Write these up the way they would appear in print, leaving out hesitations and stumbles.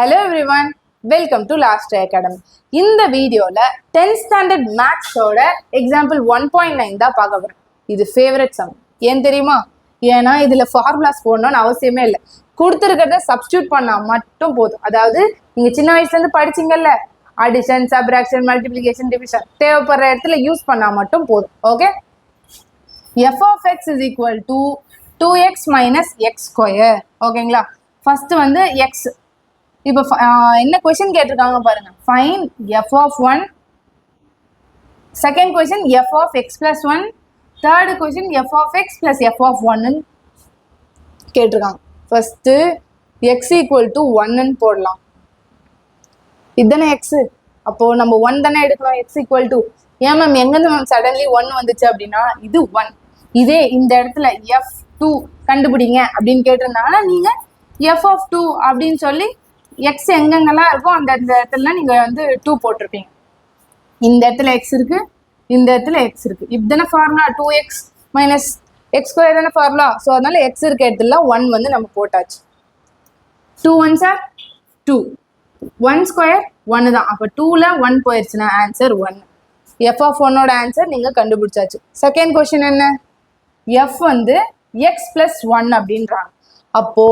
Hello everyone, welcome to Last Day Academy. இந்த வீடியோல 10th standard maths ஓட example 1.9 தான் பார்க்க போறோம். இது ஃபேவரட் சம். ஏன் தெரியுமா? ஏன்னா இதுல ஃபார்முலாஸ் போடணும்னு அவசியமே இல்லை. கொடுத்துருக்கிறத சப்ஸ்டியூட் பண்ணா மட்டும் போதும். அதாவது நீங்க சின்ன வயசுல இருந்து படிச்சீங்கல்ல, அடிஷன், சப்ராக்ஷன், மல்டிப்ளிகேஷன், டிவிஷன் தேவைப்படுற இடத்துல யூஸ் பண்ணா மட்டும் போதும். Okay, f of x is equal to 2x minus x square. ஓகேங்களா? ஃபர்ஸ்ட் வந்து x. இப்போ என்ன கொஸ்டின் கேட்டிருக்காங்க பாருங்க. Fine f of 1. Second question f of x plus 1. Third question f of x plus f of 1 கேட்டிருக்காங்க. First x equal to 1 போடலாம். இதுதானே x, அப்போ நம்ம 1 தானே எடுக்கலாம். x equal to, ஏன் மேம் எங்கேருந்து மேம் சடன்லி 1 வந்துச்சு அப்படின்னா இது 1. இதே இந்த இடத்துல f2 கண்டுபிடிங்க அப்படின்னு கேட்டிருந்தாங்கன்னா நீங்க f of 2 அப்படின்னு சொல்லி எக்ஸ் எங்கெங்கெல்லாம் இருக்கோ அந்த இடத்துல நீங்க வந்து 2 போட்டிருப்பீங்க. இந்த இடத்துல எக்ஸ் இருக்கு, இந்த இடத்துல எக்ஸ் இருக்கு. இப்பதானே formula 2x minus X square தானே ஃபார்முலா. ஸோ அதனால எக்ஸ் இருக்க இடத்துல 1 வந்து நம்ம போட்டாச்சு. 2 1s are 2, 1 ஸ்கொயர் 1 தான். அப்போ 2ல 1 போயிடுச்சுன்னா ஆன்சர் 1. எஃப் ஆஃப் 1ஓட ஆன்சர் நீங்க கண்டுபிடிச்சாச்சு. செகண்ட் கொஸ்டின் என்ன, எஃப் வந்து எக்ஸ் பிளஸ் 1 அப்படின்றாங்க. அப்போ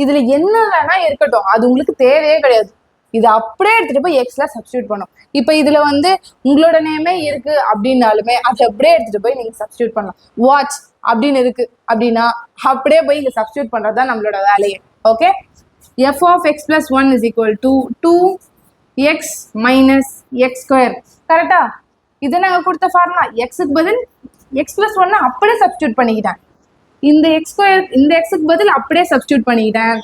இதுல என்ன வேணா இருக்கட்டும், அது உங்களுக்கு தேவையே கிடையாது. இது அப்படியே எடுத்துட்டு போய் எக்ஸ்ல சப்ஸ்டியூட் பண்ணும். இப்போ இதுல வந்து உங்களோட நேமே இருக்கு அப்படின்னாலுமே அதை அப்படியே எடுத்துட்டு போய் நீங்க சப்ஸ்டியூட் பண்ணலாம். வாட்ச் அப்படின்னு இருக்கு அப்படின்னா அப்படியே போய் இங்க சப்ஸ்டியூட் பண்றதுதான் நம்மளோட வேலையே. Okay, F of X plus 1 is equal to 2x minus X square. கரெக்டா? இதை நாங்க கொடுத்த ஃபார்முலா. எக்ஸுக்கு பதில் எக்ஸ் பிளஸ் 1 அப்படியே சப்ஸ்டியூட் பண்ணிக்கிட்டேன். இந்த எக்ஸ் ஸ்கொயர் இந்த எக்ஸுக்கு பதில் அப்படியே சப்ஸ்டியூட் பண்ணிக்கிட்டேன்.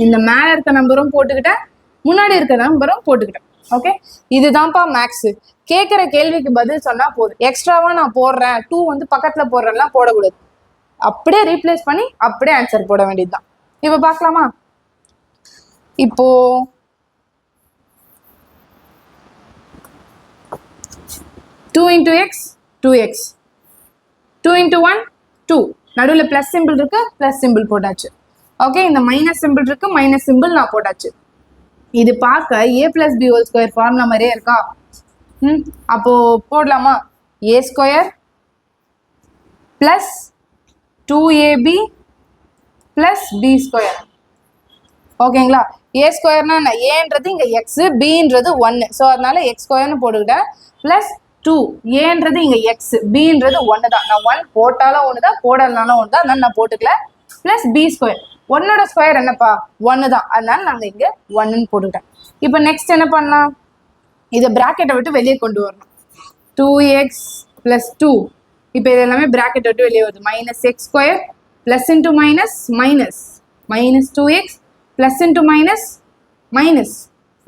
இந்த மேல இருக்க நம்பரும் போட்டுக்கிட்டேன், முன்னாடி இருக்க நம்பரும் போட்டுக்கிட்டேன். ஓகே, இதுதான்ப்பா மேக்ஸ். கேட்குற கேள்விக்கு பதில் சொன்னா போதும். எக்ஸ்ட்ராவா நான் போடுறேன், 2 வந்து பக்கத்துல போடுறேன்லாம் போடக்கூடாது. அப்படியே ரீப்ளேஸ் பண்ணி அப்படியே ஆன்சர் போட வேண்டியதுதான். இப்போ பார்க்கலாமா? இப்போ two into X 2x, 2 into 1 2. நடுவில் பிளஸ் சிம்பிள் இருக்கு, பிளஸ் சிம்பிள் போட்டாச்சு. ஓகே, இந்த மைனஸ் சிம்பிள் இருக்கு, மைனஸ் சிம்பிள் நான் போட்டாச்சு. இது பார்க்க a plus B whole square formula மாதிரியே இருக்கா? அப்போ போடலாமா? a square plus 2ab plus B square. ஓகேங்களா? a ஸ்கொயர்னா என்ன? ஏன்றது இங்க எக்ஸ், பின்றது 1. ஸோ அதனால எக்ஸ் ஸ்கொயர்னு போட்டுக்கிட்டேன். பிளஸ் 2, ஏன்றது இங்க எக்ஸ், பின்றது 1 தான். நான் 1 போட்டாலும் 1 தான், போடலனாலும் 1 தான், அதனால நான் போட்டுக்கல. பிளஸ் பி ஸ்கொயர், 1ஓட ஸ்கொயர் என்னப்பா 1 தான், அதனால நாங்க இங்க 1ன்னு போட்டுக்கிட்டேன். இப்போ நெக்ஸ்ட் என்ன பண்ணலாம்? இதை பிராக்கெட்டை விட்டு வெளியே கொண்டு வரணும். 2x பிளஸ் 2, இப்போ இது எல்லாமே பிராக்கெட் விட்டு வெளியே வருது. Minus X square plus into minus minus minus 2x plus into minus minus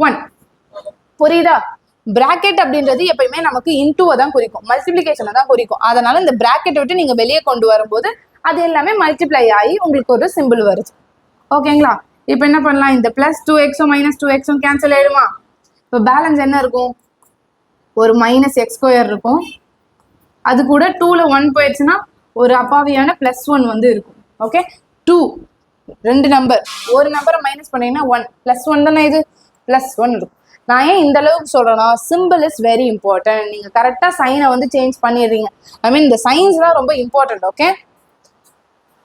1. புரியுதா? பிராக்கெட் அப்படின்றது எப்பயுமே நமக்கு இன்டூவை தான் குறிக்கும், மல்டிப்ளிகேஷனை தான் குறிக்கும். அதனால இந்த பிராக்கெட் விட்டு நீங்க வெளியே கொண்டு வரும்போது அது எல்லாமே மல்டிப்ளை ஆகி உங்களுக்கு ஒரு சிம்பிள் வருது. ஓகேங்களா? இப்போ என்ன பண்ணலாம்? இந்த பிளஸ் 2xம் மைனஸ் 2xம் கேன்சல் ஆயிடுமா? இப்போ பேலன்ஸ் என்ன இருக்கும்? ஒரு மைனஸ் எக்ஸ் ஸ்கொயர் இருக்கும். அது கூட 2ல 1 போயிடுச்சுன்னா ஒரு அப்பாவியான பிளஸ் 1 வந்து இருக்கும். ஓகே, 2 2 நம்பர், ஒரு நம்பரை மைனஸ் பண்ணீங்கன்னா 1 பிளஸ் 1 தானே, இது பிளஸ் 1 இருக்கும். நான் ஏன் இந்த அளவுக்கு சொல்றேன்னா, சிம்பிள் இஸ் வெரி இம்பார்ட்டன்ட். நீங்க கரெக்டா சைனை வந்து சேஞ்ச் பண்ணிடுறீங்க. ஐ மீன் இந்த சைன்ஸ்லாம் ரொம்ப இம்பார்ட்டன்ட். ஓகே,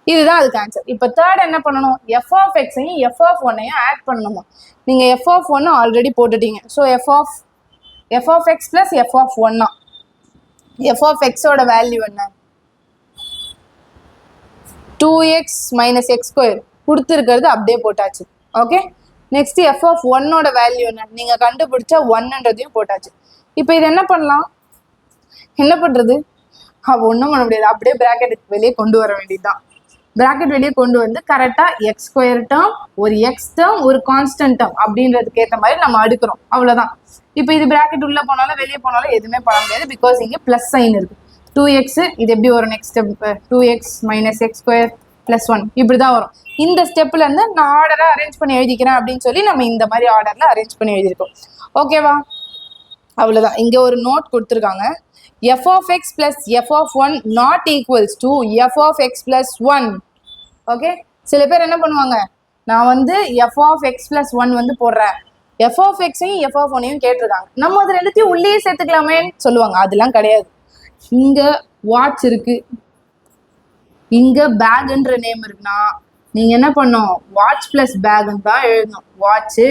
இதுதான் அதுக்கு ஆன்சர். இப்போ தேர்ட் என்ன பண்ணணும்? எஃப் ஆஃப் எக்ஸையும் எஃப் ஆஃப் 1ஐயும் ஆட் பண்ணணுமா? நீங்க எஃப் ஆஃப் 1 ஆல்ரெடி போட்டுட்டீங்க. So f of X plus F of 1. F of எக்ஸோட வேல்யூ என்ன? 2x மைனஸ் எக்ஸ் ஸ்கொயர் கொடுத்துருக்கிறது அப்படியே போட்டாச்சு. ஓகே, நெக்ஸ்ட் எஃப் ஆஃப் 1ஓட வேல்யூ என்ன? நீங்க கண்டுபிடிச்ச 1ன்றதையும் போட்டாச்சு. இப்போ இது என்ன பண்ணலாம்? என்ன பண்றது? ஒன்றும் பண்ண முடியாது, அப்படியே பிராக்கெட் வெளியே கொண்டு வர வேண்டியதுதான். பிராக்கெட் வெளியே கொண்டு வந்து கரெக்டா எக்ஸ் ஸ்கொயர் டேர்ம், ஒரு எக்ஸ் டேர்ம், ஒரு கான்ஸ்டன்ட் டேர்ம் அப்படின்றதுக்கு ஏற்ற மாதிரி நம்ம அடுக்கிறோம். அவ்வளவுதான். இப்போ இது பிராக்கெட் உள்ள போனாலும் வெளியே போனாலும் எதுவுமே பண்ண முடியாது, பிகாஸ் இங்கே பிளஸ் சைன் இருக்கு. 2x இது எப்படி வரும்? Next step 2x minus X square plus 1 இப்படிதான் வரும். இந்த ஸ்டெப்ல இருந்து நான் ஆர்டரா அரேஞ்ச் பண்ணி எழுதிக்கிறேன் அப்படின்னு சொல்லி நம்ம இந்த மாதிரி ஆர்டர்ல அரேஞ்ச் பண்ணி எழுதியிருக்கோம். ஓகேவா? அவ்வளவுதான். இங்க ஒரு நோட் கொடுத்துருக்காங்க. F of X plus F of 1 not equals to F of X plus 1. Okay, சில பேர் என்ன பண்ணுவாங்க, நான் வந்து F of X plus one வந்து போடுறேன், எஃப் ஆஃப் எக்ஸையும் எஃப் ஆஃப் ஒன்னையும் கேட்டிருக்காங்க, நம்ம அது ரெண்டுத்தையும் உள்ளே சேர்த்துக்கலாமேன்னு சொல்லுவாங்க. அதெல்லாம் கிடையாது. இங்க வாட்ச் இருக்கு, இங்க பேக்ன்ற நேம் இருக்குன்னா நீங்க என்ன பண்ணும், வாட்ச் பிளஸ் பேக்னு தான் எழுதணும். வாட்சு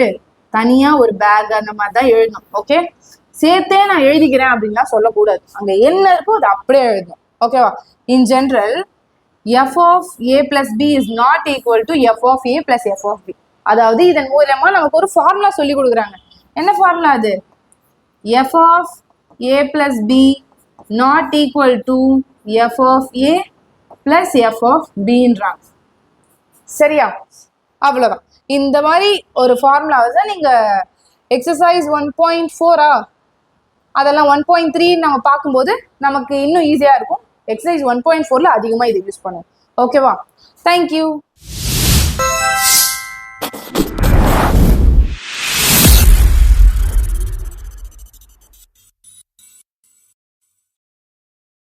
தனியா ஒரு பேக் அந்த மாதிரி தான் எழுதணும். ஓகே, சேர்த்தே நான் எழுதிக்கிறேன் அப்படின்லாம் சொல்லக்கூடாது. அங்க என்ன இருக்கோ அது அப்படியே எழுதணும். ஓகேவா? In general F of A plus B is not equal to F of A plus F of B. அதாவது இதன் மூலமா நமக்கு ஒரு ஃபார்முலா சொல்லி கொடுக்குறாங்க. என்ன ஃபார்முலா அது? F of A plus b not equal to F of A plus F of பின்றாங்க. சரியா? அவ்வளோதான். இந்த மாதிரி ஒரு ஃபார்முலாவை தான் நீங்கள் எக்ஸசைஸ் 1.4 அதெல்லாம் 1.3 நம்ம பார்க்கும்போது நமக்கு இன்னும் ஈஸியாக இருக்கும். எக்ஸசைஸ் 1.4ல அதிகமாக இதை யூஸ் பண்ணுவோம். ஓகேவா? தேங்க்யூ.